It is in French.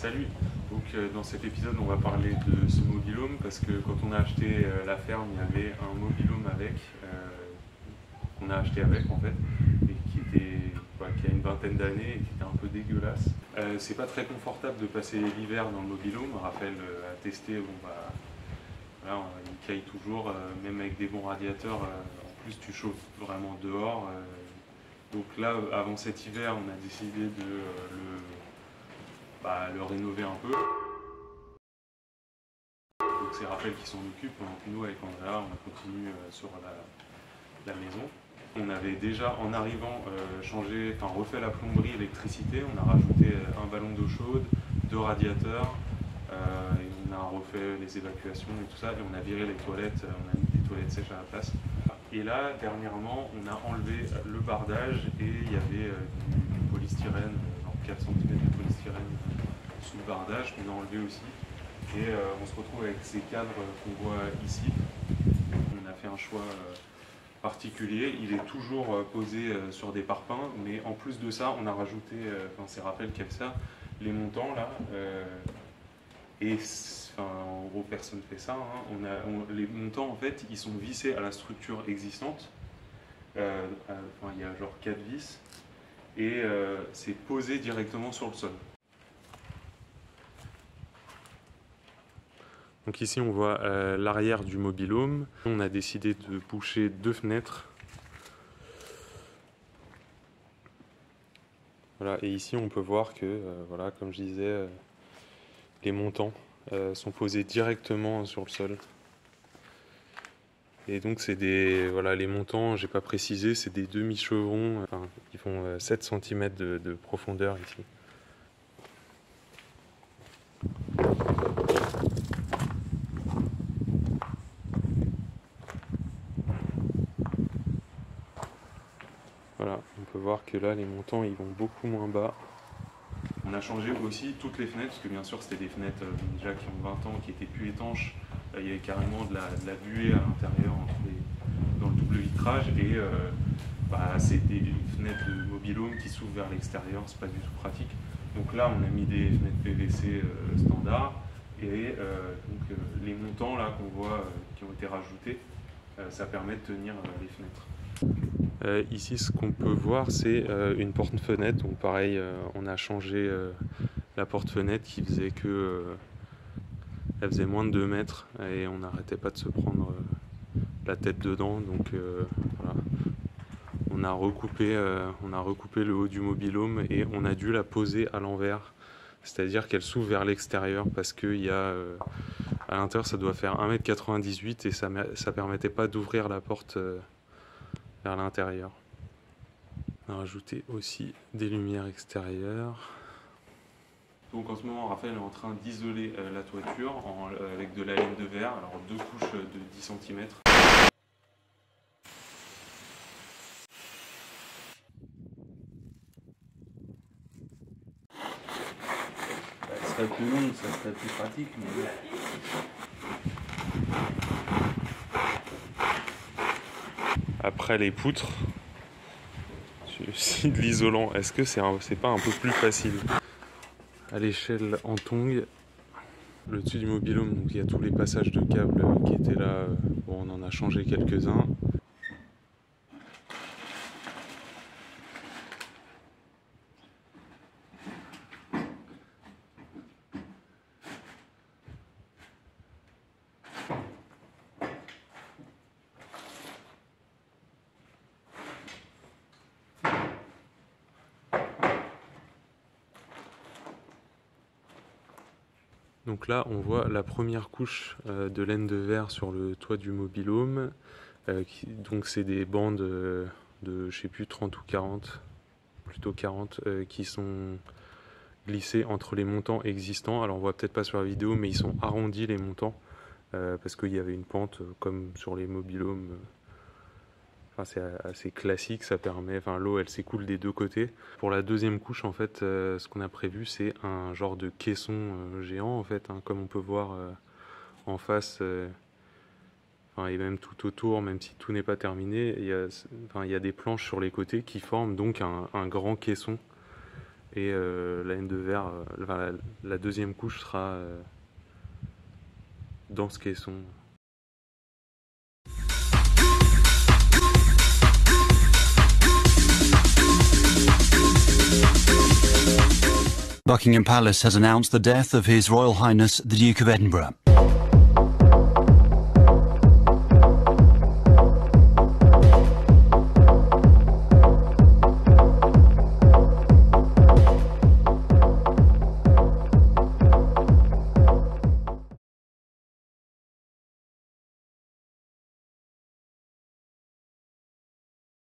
Salut, donc dans cet épisode on va parler de ce mobil-home parce que quand on a acheté la ferme il y avait un mobil-home avec, qu'on a acheté avec en fait, et qui a une vingtaine d'années et qui était un peu dégueulasse. C'est pas très confortable de passer l'hiver dans le mobil-home. Raphaël a testé, voilà, il caille toujours, même avec des bons radiateurs, en plus tu chauffes vraiment dehors. Donc là, avant cet hiver, on a décidé de le rénover un peu. Donc c'est Raphaël qui s'en occupe, pendant que nous, avec Andrea, on continue sur la maison. On avait déjà, en arrivant, refait la plomberie, électricité. On a rajouté un ballon d'eau chaude, 2 radiateurs, et on a refait les évacuations et tout ça. Et on a viré les toilettes, on a mis des toilettes sèches à la place. Et là, dernièrement, on a enlevé le bardage et il y avait du polystyrène, 4 cm de polystyrène sous le bardage qu'on a enlevé aussi. Et on se retrouve avec ces cadres qu'on voit ici. On a fait un choix particulier. Il est toujours posé sur des parpaings, mais en plus de ça, on a rajouté, c'est Raphaël qui a fait ça, les montants là. En gros, personne ne fait ça. Les montants, en fait, ils sont vissés à la structure existante. Il y a genre 4 vis. Et c'est posé directement sur le sol. Donc ici on voit l'arrière du mobil-home. On a décidé de boucher 2 fenêtres. Voilà, et ici on peut voir que, voilà, comme je disais, les montants sont posés directement sur le sol. Et donc c'est les montants, j'ai pas précisé, c'est des demi-chevrons, qui font 7 cm de profondeur ici. Voilà, on peut voir que là les montants ils vont beaucoup moins bas. On a changé aussi toutes les fenêtres, parce que bien sûr c'était des fenêtres déjà qui ont 20 ans, qui étaient plus étanches. Il y avait carrément de la buée à l'intérieur dans le double vitrage, et c'est des fenêtres de mobil-home qui s'ouvrent vers l'extérieur, c'est pas du tout pratique. Donc là on a mis des fenêtres PVC standards, et les montants là qu'on voit qui ont été rajoutés, ça permet de tenir les fenêtres. Ici, ce qu'on peut voir, c'est une porte-fenêtre. Donc pareil, on a changé la porte-fenêtre qui faisait que elle faisait moins de 2 mètres et on n'arrêtait pas de se prendre la tête dedans. Donc voilà, on a recoupé le haut du mobil-home et on a dû la poser à l'envers. C'est-à-dire qu'elle s'ouvre vers l'extérieur parce qu'il y a à l'intérieur, ça doit faire 1,98 m et ça permettait pas d'ouvrir la porte vers l'intérieur. On a rajouté aussi des lumières extérieures. Donc en ce moment, Raphaël est en train d'isoler la toiture avec de la laine de verre, alors 2 couches de 10 cm. Ça serait plus long, ça serait plus pratique. Mais... Après les poutres, celui-ci de l'isolant, est-ce que c'est pas un peu plus facile? À l'échelle en tongs, le dessus du mobil-home, donc il y a tous les passages de câbles qui étaient là. Bon, on en a changé quelques-uns. Donc là, on voit la première couche de laine de verre sur le toit du mobil-home. Donc c'est des bandes de, je sais plus, 30 ou 40, plutôt 40, qui sont glissées entre les montants existants. Alors on voit peut-être pas sur la vidéo, mais ils sont arrondis les montants, parce qu'il y avait une pente comme sur les mobil-homes. C'est assez classique, ça permet, l'eau elle s'écoule des 2 côtés. Pour la deuxième couche, en fait, ce qu'on a prévu, c'est un genre de caisson géant, en fait, comme on peut voir en face, et même tout autour, même si tout n'est pas terminé, il y a des planches sur les côtés qui forment donc un grand caisson. Et la laine de verre, la deuxième couche sera dans ce caisson. Buckingham Palace has announced the death of His Royal Highness the Duke of Edinburgh.